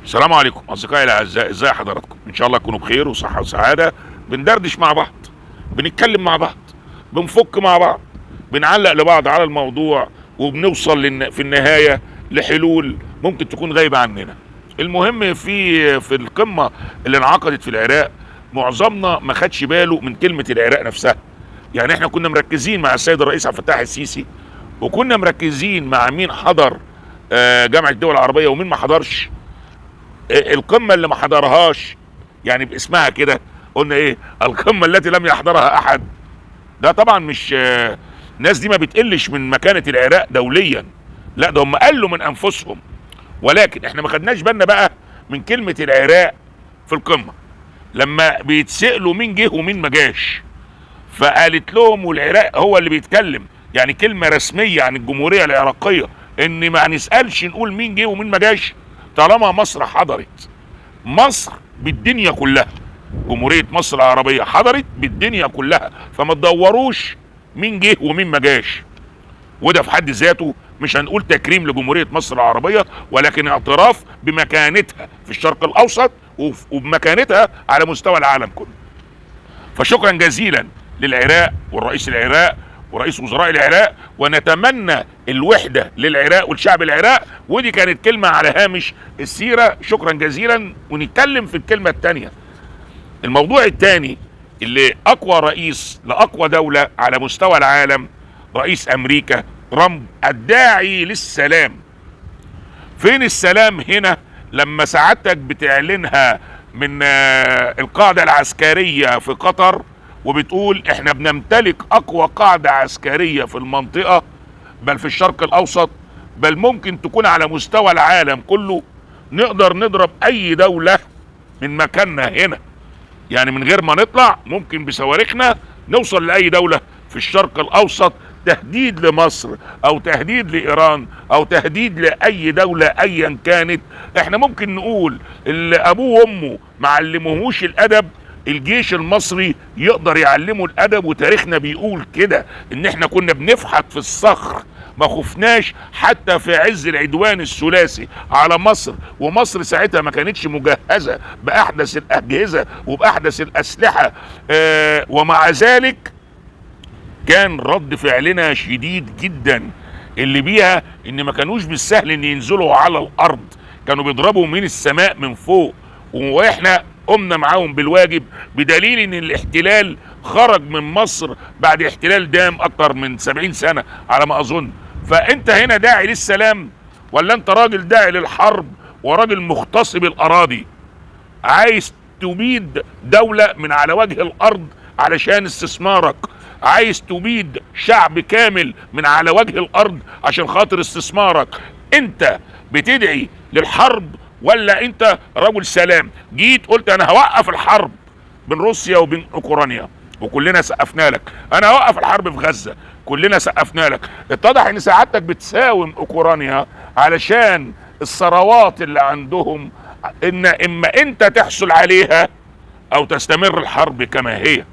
السلام عليكم اصدقائي الاعزاء، ازاي حضراتكم؟ ان شاء الله تكونوا بخير وصحه وسعاده. بندردش مع بعض، بنتكلم مع بعض، بنفك مع بعض، بنعلق لبعض على الموضوع، وبنوصل في النهايه لحلول ممكن تكون غايبه عننا. المهم في القمه اللي انعقدت في العراق، معظمنا ما خدش باله من كلمه العراق نفسها. يعني احنا كنا مركزين مع السيد الرئيس عبد الفتاح السيسي، وكنا مركزين مع مين حضر جامعه الدول العربيه ومين ما حضرش. القمه اللي ما حضرهاش يعني باسمها كده قلنا ايه؟ القمه التي لم يحضرها احد. ده طبعا مش الناس دي ما بتقلش من مكانه العراق دوليا، لا ده هم قالوا من انفسهم. ولكن احنا ما خدناش بالنا بقى من كلمه العراق في القمه لما بيتسالوا مين جه ومين ما جاش. فقالت لهم والعراق هو اللي بيتكلم، يعني كلمه رسميه عن الجمهوريه العراقيه ان ما نسالش نقول مين جه ومين ما جاش طالما مصر حضرت. مصر بالدنيا كلها، جمهورية مصر العربية حضرت بالدنيا كلها، فما تدوروش مين جه ومين ما جاش. وده في حد ذاته مش هنقول تكريم لجمهورية مصر العربية، ولكن اعتراف بمكانتها في الشرق الاوسط وبمكانتها على مستوى العالم كله. فشكرا جزيلا للعراق والرئيس العراق ورئيس وزراء العراق، ونتمنى الوحدة للعراق والشعب العراق. ودي كانت كلمة على هامش السيرة، شكرا جزيلا. ونتكلم في الكلمة التانية. الموضوع التاني اللي اقوى رئيس لاقوى دولة على مستوى العالم، رئيس امريكا ترامب، الداعي للسلام. فين السلام هنا لما سعادتك بتعلنها من القاعدة العسكرية في قطر، وبتقول احنا بنمتلك اقوى قاعدة عسكرية في المنطقة، بل في الشرق الاوسط، بل ممكن تكون على مستوى العالم كله. نقدر نضرب اي دولة من مكاننا هنا، يعني من غير ما نطلع ممكن بصواريخنا نوصل لاي دولة في الشرق الاوسط. تهديد لمصر او تهديد لايران او تهديد لاي دولة ايا كانت، احنا ممكن نقول اللي ابوه وامه ما علموهوش الادب الجيش المصري يقدر يعلمه الادب. وتاريخنا بيقول كده ان احنا كنا بنفحت في الصخر، ما خفناش حتى في عز العدوان الثلاثي على مصر، ومصر ساعتها ما كانتش مجهزة باحدث الاجهزة وباحدث الاسلحة. ومع ذلك كان رد فعلنا شديد جدا، اللي بيها ان ما كانوش بالسهل ان ينزلوا على الارض، كانوا بيضربوا من السماء من فوق، واحنا قمنا معاهم بالواجب، بدليل ان الاحتلال خرج من مصر بعد احتلال دام اكتر من 70 سنة على ما اظن. فانت هنا داعي للسلام ولا انت راجل داعي للحرب وراجل مغتصب الاراضي، عايز تبيد دولة من على وجه الارض علشان استثمارك، عايز تبيد شعب كامل من على وجه الارض عشان خاطر استثمارك. انت بتدعي للحرب ولا انت رجل سلام؟ جيت قلت انا هوقف الحرب بين روسيا وبين اوكرانيا وكلنا سقفنا لك، انا هوقف الحرب في غزة كلنا سقفنا لك. اتضح ان سعادتك بتساوم اوكرانيا علشان الثروات اللي عندهم، ان اما انت تحصل عليها او تستمر الحرب كما هي.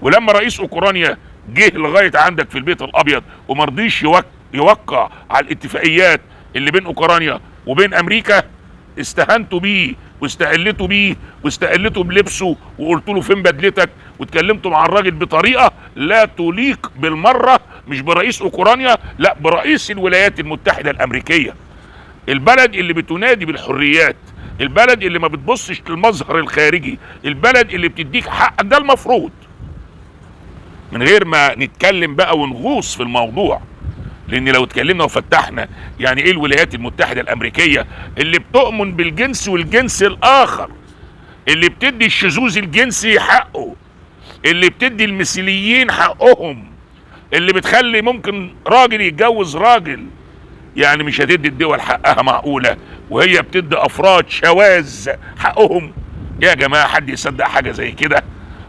ولما رئيس اوكرانيا جه لغايه عندك في البيت الابيض ومرضيش يوقع على الاتفاقيات اللي بين اوكرانيا وبين امريكا، استهنتوا بيه واستقلتوا بيه واستقلتوا بلبسه وقلت له فين بدلتك، واتكلمتوا مع الراجل بطريقه لا تليق بالمره، مش برئيس اوكرانيا، لا برئيس الولايات المتحده الامريكيه. البلد اللي بتنادي بالحريات، البلد اللي ما بتبصش للمظهر الخارجي، البلد اللي بتديك حقك، ده المفروض. من غير ما نتكلم بقى ونغوص في الموضوع، لان لو اتكلمنا وفتحنا يعني ايه الولايات المتحدة الامريكية اللي بتؤمن بالجنس والجنس الاخر، اللي بتدي الشذوذ الجنسي حقه، اللي بتدي المثليين حقهم، اللي بتخلي ممكن راجل يتجوز راجل. يعني مش هتدي الدول حقها معقولة وهي بتدي افراد شواذ حقهم؟ يا جماعة حد يصدق حاجة زي كده؟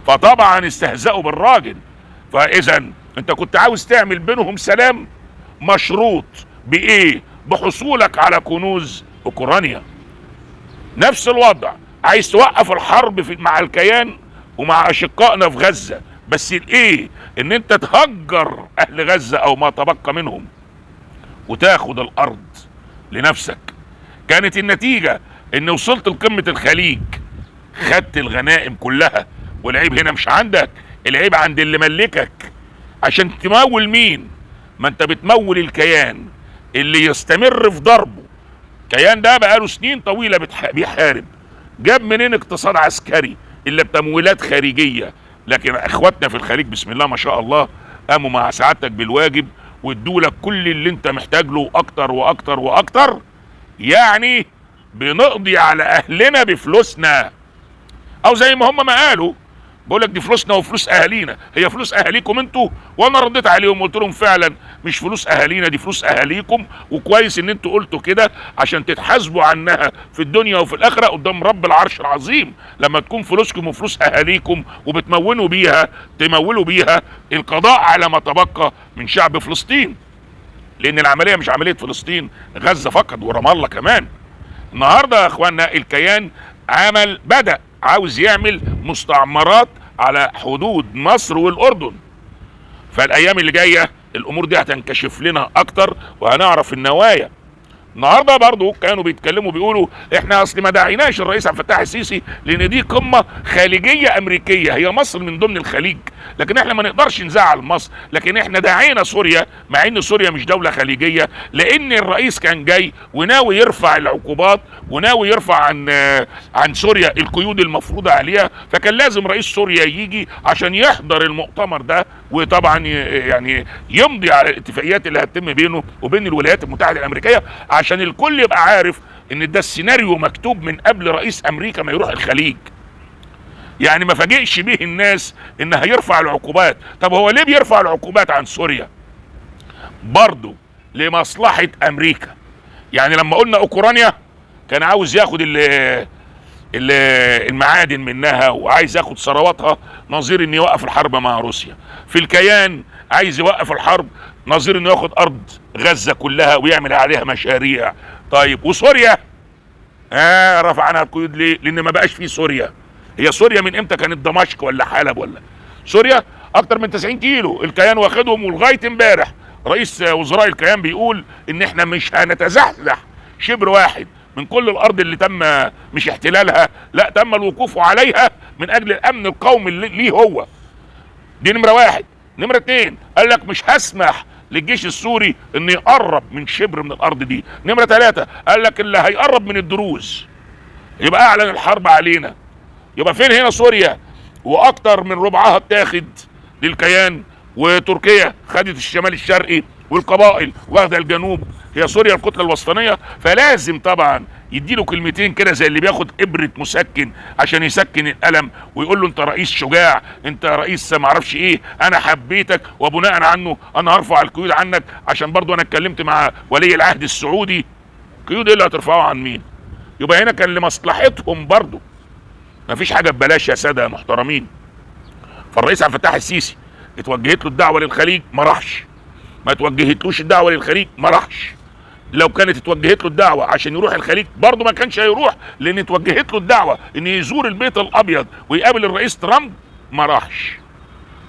فطبعا استهزأوا بالراجل. فاذا انت كنت عاوز تعمل بينهم سلام مشروط بايه؟ بحصولك على كنوز اوكرانيا. نفس الوضع، عايز توقف الحرب مع الكيان ومع اشقائنا في غزة، بس الايه؟ ان انت تهجر اهل غزة او ما تبقى منهم وتاخد الارض لنفسك. كانت النتيجة ان وصلت لقمة الخليج خدت الغنائم كلها، والعيب هنا مش عندك، العيب عند اللي ملكك. عشان تمول مين؟ ما انت بتمول الكيان اللي يستمر في ضربه. الكيان ده بقاله سنين طويلة بيحارب، جاب منين اقتصاد عسكري الا بتمويلات خارجية؟ لكن اخواتنا في الخليج بسم الله ما شاء الله قاموا مع سعادتك بالواجب وادولك كل اللي انت محتاج له اكتر واكتر واكتر. يعني بنقضي على اهلنا بفلوسنا، او زي ما هم ما قالوا، بقول لك دي فلوسنا وفلوس اهالينا. هي فلوس اهاليكم انتوا؟ وانا رديت عليهم قلت لهم فعلا مش فلوس اهالينا، دي فلوس اهاليكم، وكويس ان انتوا قلتوا كده عشان تتحاسبوا عنها في الدنيا وفي الاخره قدام رب العرش العظيم. لما تكون فلوسكم وفلوس اهاليكم وبتمولوا بيها، تمولوا بيها القضاء على ما تبقى من شعب فلسطين، لان العمليه مش عمليه فلسطين غزه فقط ورام الله كمان. النهارده يا اخوانا الكيان بدأ عاوز يعمل مستعمرات على حدود مصر والاردن. فالايام اللي جايه الامور دي هتنكشف لنا اكتر وهنعرف النوايا. النهارده برضو كانوا بيتكلموا بيقولوا احنا اصل ما داعيناش الرئيس عبد الفتاح السيسي لان دي قمه خليجيه امريكيه، هي مصر من ضمن الخليج، لكن احنا ما نقدرش نزعل مصر، لكن احنا داعينا سوريا مع ان سوريا مش دوله خليجيه، لان الرئيس كان جاي وناوي يرفع العقوبات وناوي يرفع عن سوريا القيود المفروضه عليها، فكان لازم رئيس سوريا يجي عشان يحضر المؤتمر ده، وطبعا يعني يمضي على الاتفاقيات اللي هتتم بينه وبين الولايات المتحده الامريكيه، عشان الكل يبقى عارف ان ده السيناريو مكتوب من قبل رئيس امريكا ما يروح الخليج. يعني ما فاجئش بيه الناس ان هيرفع العقوبات. طب هو ليه بيرفع العقوبات عن سوريا؟ برضه لمصلحة امريكا. يعني لما قلنا اوكرانيا كان عاوز ياخد المعادن منها وعايز ياخد ثرواتها نظير انه يوقف الحرب مع روسيا. في الكيان عايز يوقف الحرب نظير انه ياخد ارض غزة كلها ويعمل عليها مشاريع. طيب وسوريا رفع عنها القيود ليه؟ لان ما بقاش فيه سوريا. هي سوريا من امتى كانت دمشق ولا حلب ولا سوريا؟ اكتر من 90 كيلو الكيان واخدهم، ولغايه امبارح رئيس وزراء الكيان بيقول ان احنا مش هنتزحزح شبر واحد من كل الارض اللي تم مش احتلالها، لا تم الوقوف عليها من اجل الامن القومي ليه هو. دي نمره واحد. نمره اتنين قال لك مش هسمح للجيش السوري انه يقرب من شبر من الارض دي. نمره ثلاثة قال لك اللي هيقرب من الدروز يبقى اعلن الحرب علينا. يبقى فين هنا سوريا؟ واكتر من ربعها اتاخد للكيان، وتركيا خدت الشمال الشرقي والقبائل واخده الجنوب. هي سوريا الكتله الوسطانيه، فلازم طبعا يديله كلمتين كده زي اللي بياخد ابره مسكن عشان يسكن الالم، ويقول له انت رئيس شجاع، انت رئيس ما اعرفش ايه، انا حبيتك وبناء عنه انا هرفع القيود عنك. عشان برضو انا اتكلمت مع ولي العهد السعودي، قيود ايه اللي هترفعوها عن مين؟ يبقى هنا كان لمصلحتهم برضو. مفيش حاجه ببلاش يا ساده محترمين. فالرئيس عبد الفتاح السيسي اتوجهت له الدعوه للخليج ما راحش، ما اتوجهتلوش الدعوه للخليج ما راحش. لو كانت اتوجهت له الدعوه عشان يروح الخليج برضه ما كانش هيروح، لان اتوجهت له الدعوه ان يزور البيت الابيض ويقابل الرئيس ترامب ما راحش.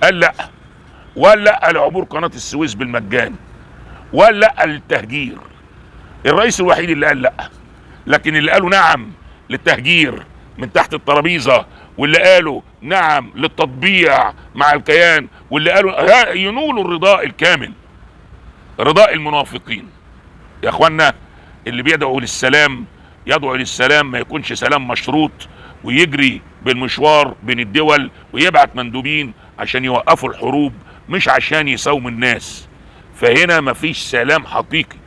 قال لا، وقال لا لعبور قناه السويس بالمجان، وقال لا للتهجير. الرئيس الوحيد اللي قال لا. لكن اللي قالوا نعم للتهجير من تحت الترابيزه، واللي قالوا نعم للتطبيع مع الكيان، واللي قالوا ينولوا الرضاء الكامل، رضاء المنافقين. يا اخوانا اللي بيدعو للسلام يدعو للسلام، ما يكونش سلام مشروط ويجري بالمشوار بين الدول ويبعت مندوبين عشان يوقفوا الحروب مش عشان يساوموا الناس. فهنا مفيش سلام حقيقي،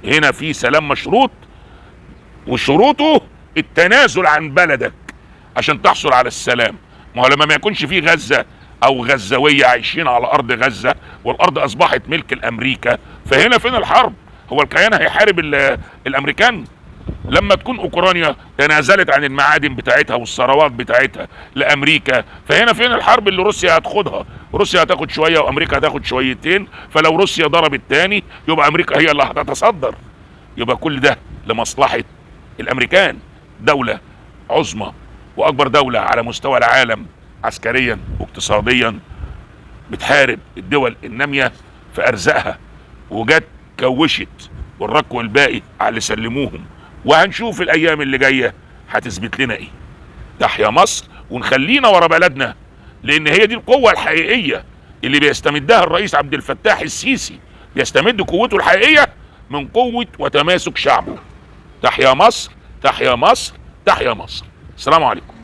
هنا في سلام مشروط، وشروطه التنازل عن بلدك عشان تحصل على السلام. ما هو لما ما يكونش فيه غزة او غزاوية عايشين على ارض غزة والارض اصبحت ملك الامريكا، فهنا فين الحرب؟ هو الكيان هيحارب الامريكان؟ لما تكون اوكرانيا تنازلت عن المعادن بتاعتها والثروات بتاعتها لامريكا، فهنا فين الحرب اللي روسيا هتاخدها؟ روسيا هتاخد شوية وامريكا هتاخد شويتين، فلو روسيا ضربت تاني يبقى امريكا هي اللي هتتصدر. يبقى كل ده لمصلحة الامريكان، دولة عظمى واكبر دولة على مستوى العالم عسكريا واقتصاديا، بتحارب الدول النامية في ارزاقها، وجت كوشت والرك والباقي على اللي سلموهم. وهنشوف الايام اللي جايه هتثبت لنا ايه. تحيا مصر، ونخلينا ورا بلدنا، لان هي دي القوة الحقيقية اللي بيستمدها الرئيس عبد الفتاح السيسي. بيستمد قوته الحقيقية من قوة وتماسك شعبه. تحيا مصر، تحيا مصر، تحيا مصر. السلام عليكم.